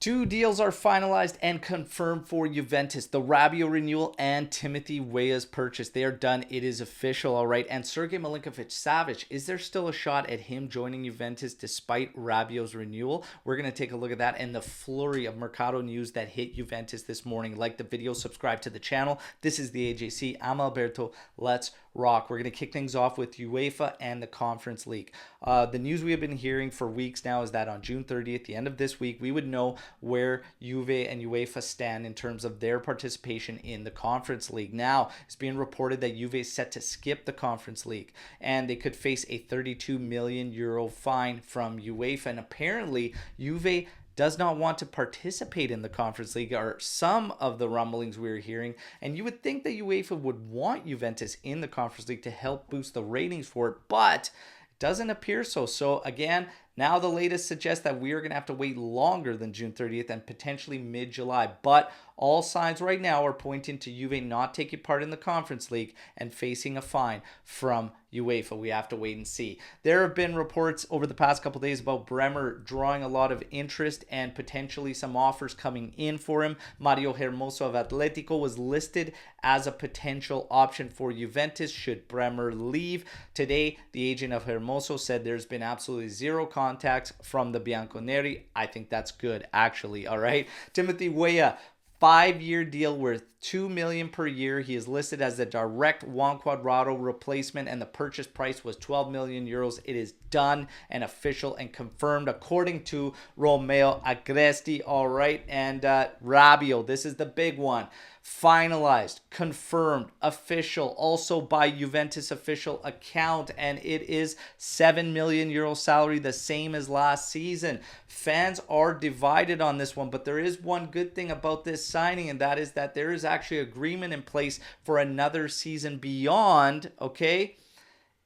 Two deals are finalized and confirmed for Juventus. The Rabiot renewal and Timothy Weah's purchase. They are done. It is official, all right. And Sergej Milinkovic-Savic, is there still a shot at him joining Juventus despite Rabiot's renewal? We're going to take a look at that and the flurry of Mercato news that hit Juventus this morning. Like the video, subscribe to the channel. This is the AJC. I'm Alberto. Let's rock. We're going to kick things off with UEFA and the Conference League. The news we have been hearing for weeks now is that on June 30th, the end of this week, we would know where Juve and UEFA stand in terms of their participation in the Conference League. Now, it's being reported that Juve is set to skip the Conference League and they could face a 32 million euro fine from UEFA. And apparently, Juve does not want to participate in the Conference League, are some of the rumblings we were hearing. And you would think that UEFA would want Juventus in the Conference League to help boost the ratings for it, but it doesn't appear so. So again, now the latest suggests that we are going to have to wait longer than June 30th and potentially mid-July. But all signs right now are pointing to Juve not taking part in the Conference League and facing a fine from UEFA. We have to wait and see. There have been reports over the past couple days about Bremer drawing a lot of interest and potentially some offers coming in for him. Mario Hermoso of Atletico was listed as a potential option for Juventus should Bremer leave. Today, the agent of Hermoso said there's been absolutely zero contacts from the Bianconeri. I think that's good, actually, all right? Timothy Weah, 5-year deal worth $2 million per year. He is listed as the direct Juan Cuadrado replacement, and the purchase price was 12 million euros. It is done and official and confirmed according to Romeo Agresti. All right, and Rabiot, this is the big one. Finalized, confirmed, official, also by Juventus official account, and it is 7 million euro salary, the same as last season. Fans are divided on this one, but there is one good thing about this signing, and that is that there is actually agreement in place for another season beyond, okay,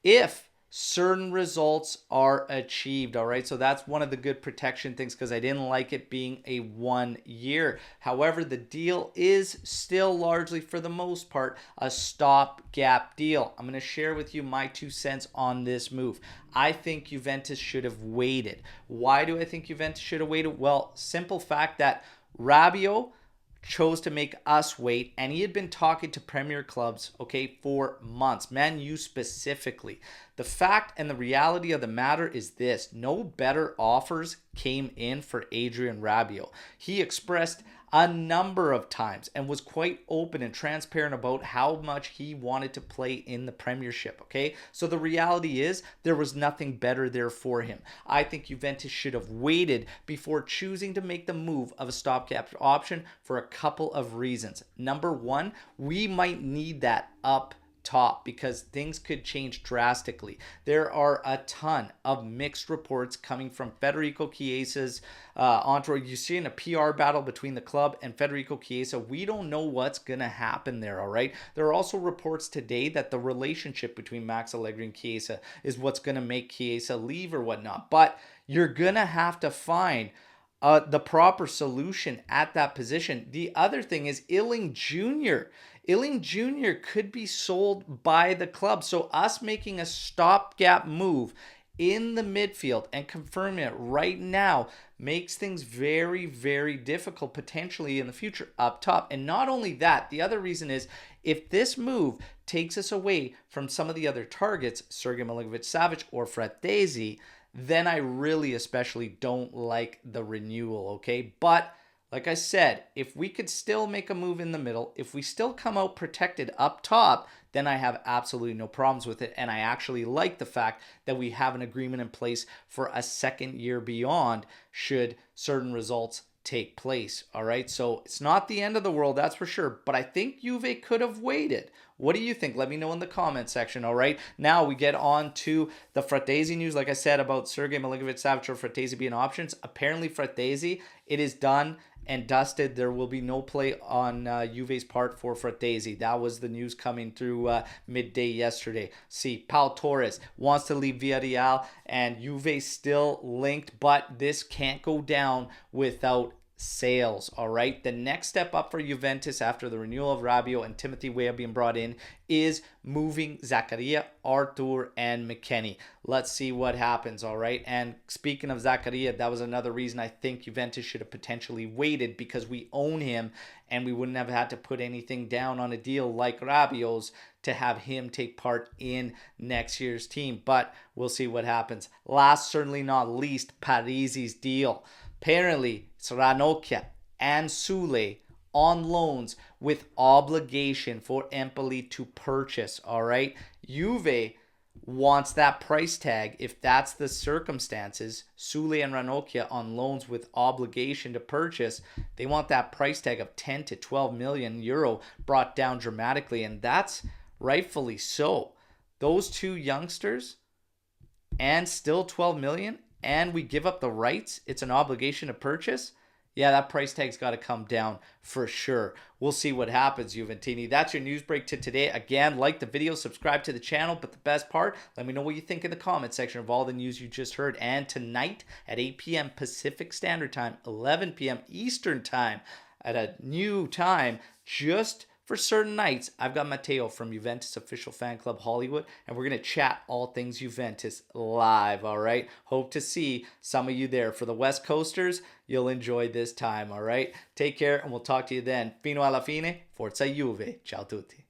if certain results are achieved. All right, so that's one of the good protection things, because I didn't like it being a 1 year. However, the deal is still largely, for the most part, a stopgap deal. I'm going to share with you my 2 cents on this move. I think Juventus should have waited. Why do I think Juventus should have waited? Well, simple fact that Rabiot chose to make us wait, and he had been talking to Premier clubs, okay, for months, Man U specifically. The fact and the reality of the matter is this: no better offers came in for Adrien Rabiot. He expressed a number of times and was quite open and transparent about how much he wanted to play in the Premiership, okay? So the reality is there was nothing better there for him. I think Juventus should have waited before choosing to make the move of a stopgap option for a couple of reasons. Number one, we might need that up top because things could change drastically. There are a ton of mixed reports coming from Federico Chiesa's entourage. You see in a PR battle between the club and Federico Chiesa. We don't know what's going to happen there, all right? There are also reports today that the relationship between Max Allegri and Chiesa is what's going to make Chiesa leave or whatnot. But you're going to have to find the proper solution at that position. The other thing is Illing Jr. Illing Jr. could be sold by the club. So us making a stopgap move in the midfield and confirming it right now makes things very, very difficult potentially in the future up top. And not only that, the other reason is if this move takes us away from some of the other targets, Sergej Milinkovic-Savic or Fratesi, then I really especially don't like the renewal, okay? But like I said, if we could still make a move in the middle, if we still come out protected up top, then I have absolutely no problems with it. And I actually like the fact that we have an agreement in place for a second year beyond should certain results take place. All right, so it's not the end of the world, that's for sure, but I think Juve could have waited. What do you think? Let me know in the comment section. All right, now we get on to the Fratesi news. Like I said about Sergej Milinkovic-Savic or Fratesi being options, apparently Fratesi, it is done and dusted. There will be no play on Juve's part for Fratesi. That was the news coming through midday yesterday. See, Pau Torres wants to leave Villarreal and Juve still linked, but this can't go down without sales. All right. The next step up for Juventus after the renewal of Rabiot and Timothy Weah being brought in is moving Zakaria, Arthur, and McKennie. Let's see what happens. All right. And speaking of Zakaria, that was another reason I think Juventus should have potentially waited, because we own him and we wouldn't have had to put anything down on a deal like Rabiot's to have him take part in next year's team. But we'll see what happens. Last, certainly not least, Parisi's deal. Apparently, it's Ranocchia and Sule on loans with obligation for Empoli to purchase. All right. Juve wants that price tag. If that's the circumstances, Sule and Ranocchia on loans with obligation to purchase, they want that price tag of 10 to 12 million euro brought down dramatically. And that's rightfully so. Those two youngsters and still 12 million, and we give up the rights, it's an obligation to purchase. Yeah, that price tag's got to come down for sure. We'll see what happens, Juventini. That's your news break to today. Again, like the video, subscribe to the channel, but the best part, let me know what you think in the comment section of all the news you just heard. And tonight at 8 p.m. Pacific Standard Time, 11 p.m. Eastern Time, at a new time, just for certain nights, I've got Matteo from Juventus Official Fan Club Hollywood, and we're going to chat all things Juventus live, all right? Hope to see some of you there. For the West Coasters, you'll enjoy this time, all right? Take care, and we'll talk to you then. Fino alla fine, Forza Juve. Ciao tutti.